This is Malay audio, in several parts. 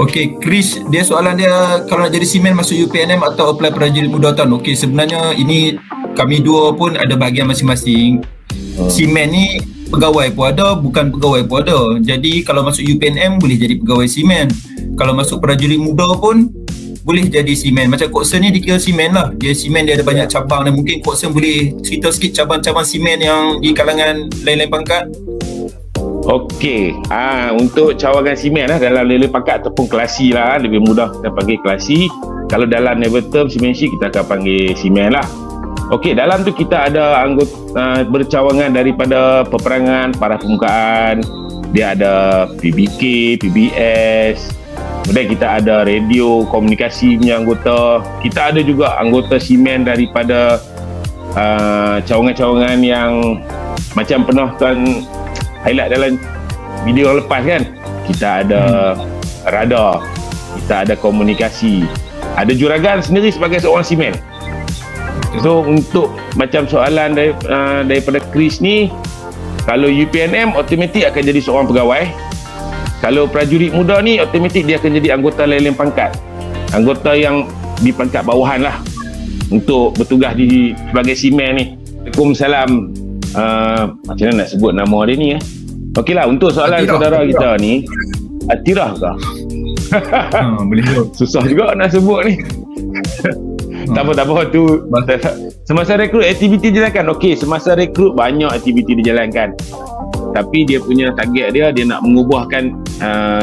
Okey, Chris, dia soalan dia kalau nak jadi seaman masuk UPNM atau apply prajurit muda tahun. Okey, sebenarnya ini kami dua pun ada bahagian masing-masing. Seaman ni pegawai pun ada, bukan pegawai pun ada. Jadi kalau masuk UPNM boleh jadi pegawai seaman. Kalau masuk prajurit muda pun boleh jadi seaman. Macam Kok Sen ni dikira seaman lah. Dia seaman, dia ada banyak cabang dan mungkin Kok Sen boleh cerita sikit cabang-cabang seaman yang di kalangan lain-lain pangkat. Okey, untuk cawangan seaman lah dalam level pangkat ataupun kelasi lah, lebih mudah kita panggil kelasi. Kalau dalam level term seamanship kita akan panggil seaman lah. Okey, dalam tu kita ada anggota bercawangan daripada peperangan, parah permukaan, dia ada PBK, PBS, kemudian kita ada radio, komunikasi punya anggota. Kita ada juga anggota seaman daripada cawangan-cawangan yang macam pernah tuan highlight dalam video lepas kan. Kita ada radar, kita ada komunikasi, ada juragan sendiri sebagai seorang seaman. So untuk macam soalan daripada Chris ni, kalau UPNM automatik akan jadi seorang pegawai. Kalau prajurit muda ni automatik dia akan jadi anggota lain-lain pangkat, anggota yang di pangkat bawahan lah, untuk bertugas sebagai seaman ni. Waalaikumsalam. Macam mana nak sebut nama dia ni Okeylah, untuk soalan Atirah, saudara kita ni, Atirah ke? Boleh tu. Susah juga nak sebut ni. Tak apa tu. Semasa rekrut aktiviti dijalankan. Okey, semasa rekrut banyak aktiviti dijalankan. Tapi dia punya target dia nak mengubahkan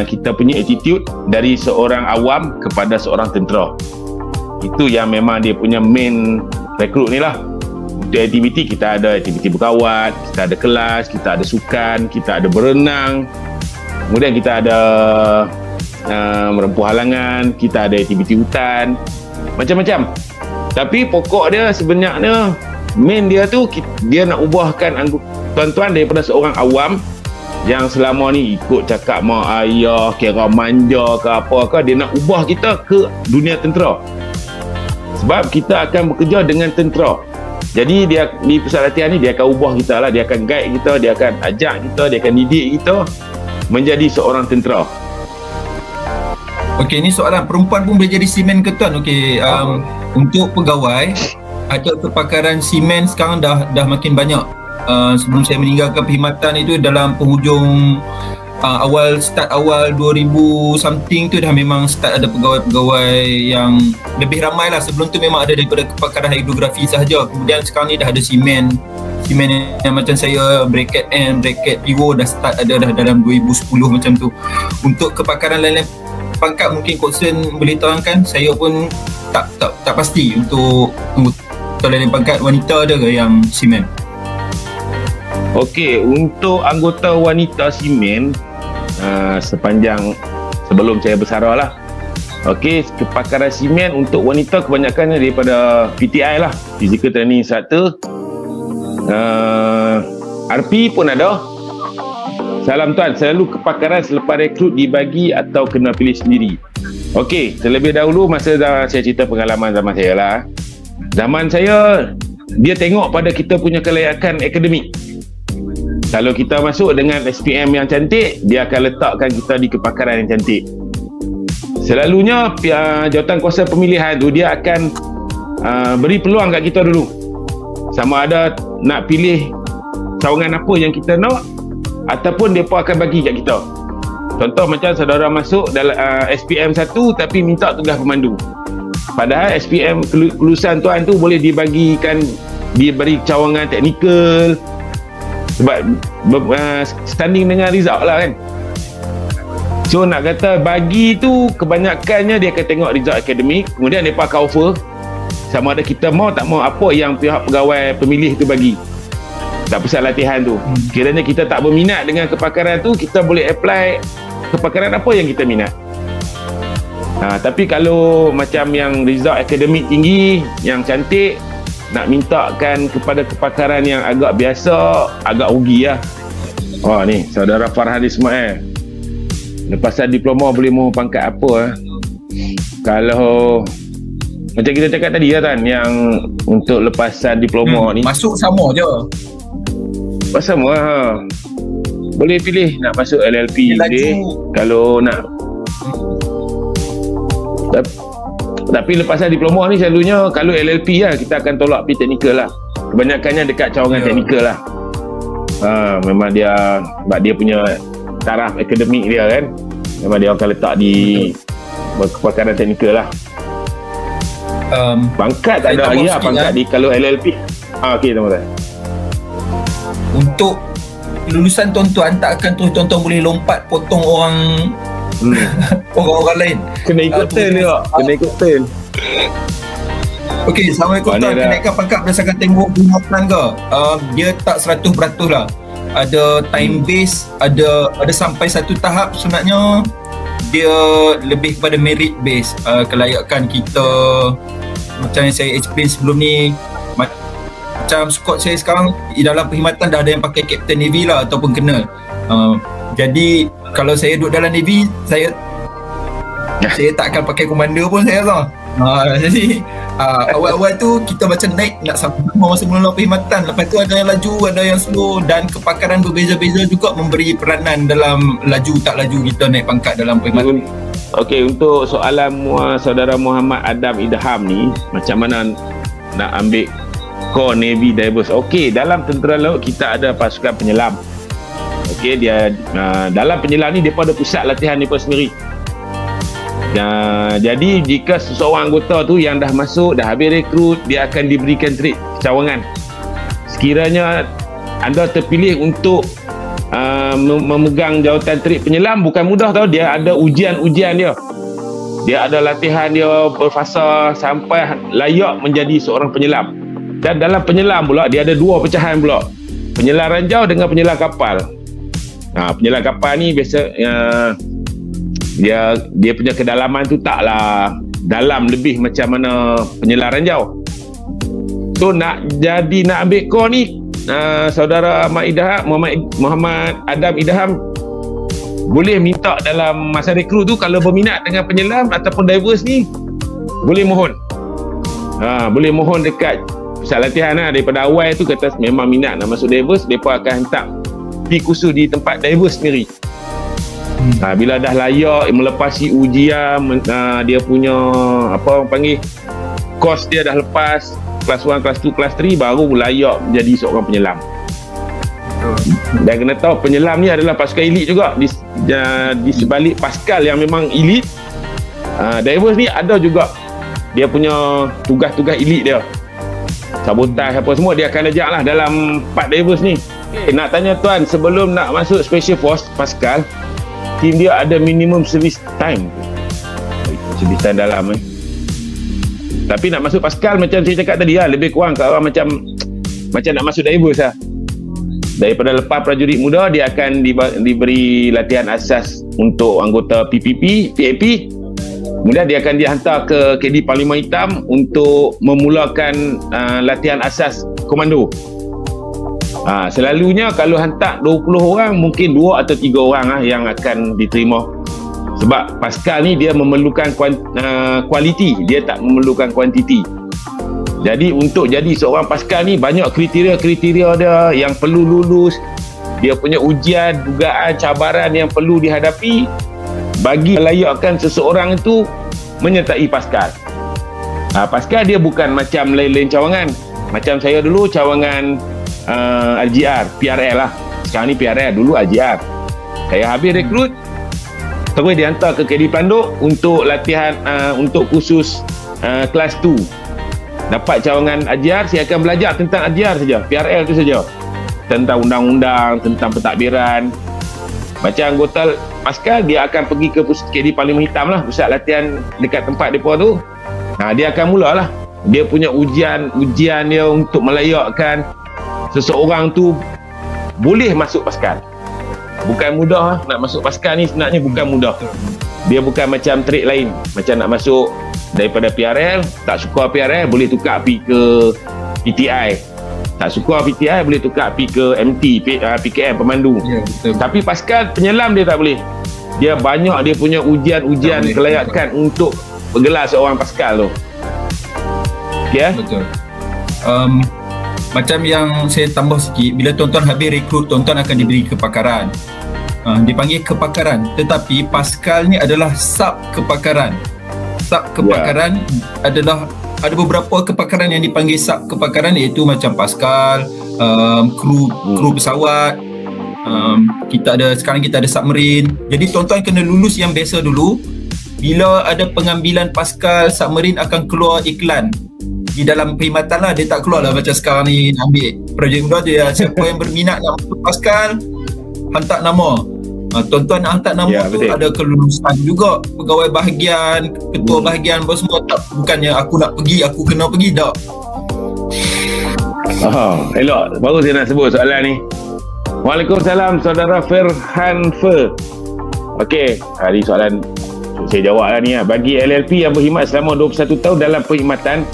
kita punya attitude dari seorang awam kepada seorang tentera. Itu yang memang dia punya main rekrut ni lah. Untuk aktiviti, kita ada aktiviti berkawat, kita ada kelas, kita ada sukan, kita ada berenang, kemudian kita ada merempuh halangan, kita ada aktiviti hutan, macam-macam. Tapi pokok dia sebenarnya, main dia tu, dia nak ubahkan tuan-tuan daripada seorang awam yang selama ni ikut cakap mak ayah, kira manja ke apa ke, dia nak ubah kita ke dunia tentera. Sebab kita akan bekerja dengan tentera. Jadi dia di pusat latihan ni dia akan ubah kita lah, dia akan guide kita, dia akan ajak kita, dia akan didik kita menjadi seorang tentera. Okey, ni soalan perempuan pun boleh jadi seaman ke tuan? Okey, untuk pegawai ada kepakaran seaman sekarang dah makin banyak. Sebelum saya meninggalkan perkhidmatan itu dalam penghujung awal 2000 something tu dah memang start ada pegawai-pegawai yang lebih ramai lah. Sebelum tu memang ada daripada kepakaran hidrografi sahaja. Kemudian sekarang ni dah ada seaman yang macam saya, bracket N, bracket PIWO dah start ada dah dalam 2010 macam tu. Untuk kepakaran lain-lain pangkat mungkin Kok Sen boleh terangkan. Saya pun tak pasti untuk lain-lain pangkat wanita ada ke yang seaman. Okey, untuk anggota wanita seaman, sepanjang sebelum saya bersara lah. Okey, kepakaran seaman untuk wanita kebanyakan daripada PTI lah, Physical Training Instructor. RP pun ada. Salam tuan, selalu kepakaran selepas rekrut dibagi atau kena pilih sendiri? Okey, terlebih dahulu masa saya cerita pengalaman zaman saya lah. Zaman saya, dia tengok pada kita punya kelayakan akademik. Kalau kita masuk dengan SPM yang cantik, dia akan letakkan kita di kepakaran yang cantik. Selalunya jawatan kuasa pemilihan tu dia akan beri peluang kat kita dulu. Sama ada nak pilih cawangan apa yang kita nak, ataupun mereka akan bagi kat kita. Contoh macam saudara masuk dalam SPM 1 tapi minta tugas pemandu. Padahal SPM kelulusan tuan tu boleh dibagikan, diberi cawangan teknikal, sebab standing dengan result lah kan. So nak kata bagi tu kebanyakannya dia akan tengok result akademik, kemudian mereka akan offer sama ada kita mau tak mau apa yang pihak pegawai pemilih tu bagi. Tak pusat latihan tu. Kiranya kita tak berminat dengan kepakaran tu, kita boleh apply kepakaran apa yang kita minat. Tapi kalau macam yang result akademik tinggi, yang cantik, nak mintakan kepada kepakaran yang agak biasa, agak rugi lah. Ni saudara Farhan Ismail, lepasan diploma boleh mahu pangkat apa Kalau macam kita cakap tadi lah kan, yang untuk lepasan diploma ni masuk sama je. Sama boleh pilih nak masuk LLP boleh. Kalau nak Tapi lepasan diploma ni selalunya kalau LLP lah kita akan tolak pergi teknikal lah. Kebanyakannya dekat cawangan teknikal lah. Memang dia sebab dia punya taraf akademik dia kan, memang dia akan letak di kepakaran teknikal lah. Pangkat tak ada lagi lah pangkat di kalau LLP. Okey tuan-tuan. Untuk lulusan tuan-tuan tak akan terus tuan-tuan boleh lompat potong orang orang-orang lain. Kena ikut turn dia. Kena ikut turn. Okey, Assalamualaikum tuan. Kenaikan pangkat berdasarkan tengok perkhidmatan ke? Dia tak 100% lah. Ada time base, ada sampai satu tahap sebenarnya dia lebih kepada merit base. Kelayakan kita, macam yang saya explain sebelum ni, macam squad saya sekarang dalam perkhidmatan dah ada yang pakai Captain Navy lah ataupun Colonel. Jadi kalau saya duduk dalam Navy, saya tak akan pakai komando pun saya rasa. Jadi awal-awal tu kita macam naik nak sampai masa mula perkhidmatan, lepas tu ada yang laju, ada yang slow, dan kepakaran berbeza-beza juga memberi peranan dalam laju tak laju kita naik pangkat dalam perkhidmatan. Okey, untuk soalan saudara Muhammad Adam Idham ni, macam mana nak ambil Core Navy Divers? Okey, dalam tentera laut kita ada pasukan penyelam. Okey, dia dalam penyelam ni depa ada pusat latihan depa sendiri. Jadi jika seseorang anggota tu yang dah masuk, dah habis rekrut, dia akan diberikan trik cawangan. Sekiranya anda terpilih untuk memegang jawatan trik penyelam, bukan mudah tau. Dia ada ujian-ujian dia. Dia ada latihan dia berfasa sampai layak menjadi seorang penyelam. Dan dalam penyelam pula dia ada dua pecahan pula, penyelam ranjau dengan penyelam kapal. Penyelam kapal ni biasa dia punya kedalaman tu taklah dalam lebih macam mana penyelam ranjau. So nak ambil core ni, saudara Muhammad Adam Idham boleh minta dalam masa rekrut tu, kalau berminat dengan penyelam ataupun divers ni, boleh mohon. Boleh mohon dekat pusat latihan lah. Daripada awal tu kata memang minat nak masuk divers, mereka akan hantar pergi kursus di tempat divers sendiri. Bila dah layak melepasi ujian, dia punya apa orang panggil, kos dia dah lepas, kelas 1, kelas 2, kelas 3, baru layak menjadi seorang penyelam. Dan kena tahu penyelam ni adalah pasukan elit juga. Di sebalik Pascal yang memang elit, divers ni ada juga dia punya tugas-tugas elit dia. Sabotaj apa semua dia akan ajak lah dalam part divers ni. Nak tanya tuan, sebelum nak masuk Special Force Pascal, tim dia ada minimum service time. Service time dalam Tapi nak masuk Pascal macam saya cakap tadi lah, lebih kurang ke orang macam nak masuk divers lah. Daripada lepas prajurit muda, dia akan diberi latihan asas untuk anggota PPP, PAP. Kemudian dia akan dihantar ke KD Parlimen Hitam untuk memulakan latihan asas komando. Selalunya kalau hantar 20 orang, mungkin 2 atau 3 orang yang akan diterima. Sebab Pascal ni dia memerlukan kualiti, dia tak memerlukan kuantiti. Jadi untuk jadi seorang Pascal ni banyak kriteria-kriteria dia yang perlu lulus. Dia punya ujian, dugaan, cabaran yang perlu dihadapi bagi melayakkan seseorang itu menyertai Pascal. Pascal dia bukan macam lain-lain cawangan. Macam saya dulu cawangan RGR, PRL lah. Sekarang ni PRL, dulu RGR. Saya habis rekrut, terus dihantar ke KD Pelanduk untuk latihan untuk kursus kelas 2. Dapat cawangan RGR, saya akan belajar tentang RGR saja, PRL tu saja. Tentang undang-undang, tentang pentadbiran. Macam anggota Pascal, dia akan pergi ke KD Parlimen Hitam lah, pusat latihan dekat tempat mereka tu. Dia akan mulalah. Dia punya ujian dia untuk melayakkan seseorang tu boleh masuk Pascal. Bukan mudah nak masuk Pascal ni, sebenarnya bukan mudah. Dia bukan macam trik lain, macam nak masuk daripada PRL, tak suka PRL boleh tukar pergi ke PTI, tak suka PTI boleh tukar pergi ke MT, PKM pemandu. Tapi Pascal penyelam dia tak boleh. Dia banyak dia punya ujian kelayakan untuk bergelar seorang Pascal tu. Okay, betul. Macam yang saya tambah sikit, bila tuan-tuan habis rekrut, tuan-tuan akan diberi kepakaran. Dipanggil kepakaran, tetapi Pascal ni adalah sub kepakaran. sub kepakaran adalah ada beberapa kepakaran yang dipanggil sub kepakaran, iaitu macam Pascal, kru pesawat, sekarang kita ada submarine. Jadi tuan-tuan kena lulus yang biasa dulu. Bila ada pengambilan Pascal, submarine akan keluar iklan di dalam perkhidmatan lah. Dia tak keluar lah macam sekarang ni ambil projek muda je. Siapa yang berminat nak masuk Pascal, hantar nama. Tuan-tuan nak hantar nama tu betul. Ada kelulusan juga, pegawai bahagian, ketua bahagian apa semua. Tak, bukannya aku nak pergi, aku kena pergi, tak. Elok, baru saya nak sebut soalan ni. Waalaikumsalam saudara Firhan Fer. Okey, hari soalan saya jawab lah ni lah. Bagi LLP yang berkhidmat selama 21 tahun dalam perkhidmatan,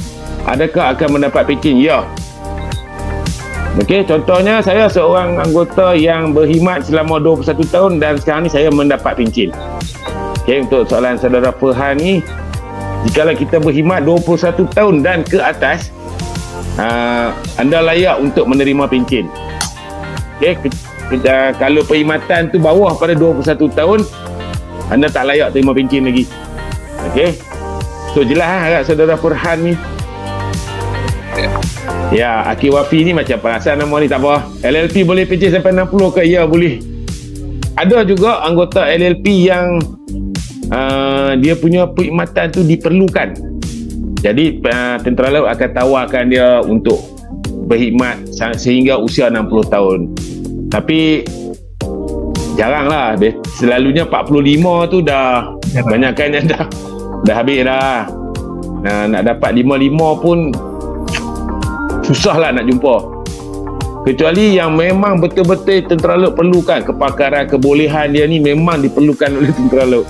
adakah akan mendapat pencen? Ya. Okey, contohnya saya seorang anggota yang berkhidmat selama 21 tahun dan sekarang ni saya mendapat pencen. Okey, untuk soalan saudara Firhan ni, jikalau kita berkhidmat 21 tahun dan ke atas, anda layak untuk menerima pencen. Okey, kalau perkhidmatan tu bawah pada 21 tahun, anda tak layak terima pencen lagi. Okey, so jelas agak saudara Firhan ni. Ya, Aki Wafi ni macam perasaan nama ni tak apa. LLP boleh pencen sampai 60 ke? Ya, boleh. Ada juga anggota LLP yang dia punya perkhidmatan tu diperlukan. Jadi tentera laut akan tawarkan dia untuk berkhidmat sehingga usia 60 tahun. Tapi jarang lah. Selalunya 45 tu dah banyakkannya dah habis dah. Nak dapat 55 pun susah lah nak jumpa. Kecuali yang memang betul-betul tentera laut perlukan, kepakaran, kebolehan dia ni memang diperlukan oleh tentera laut.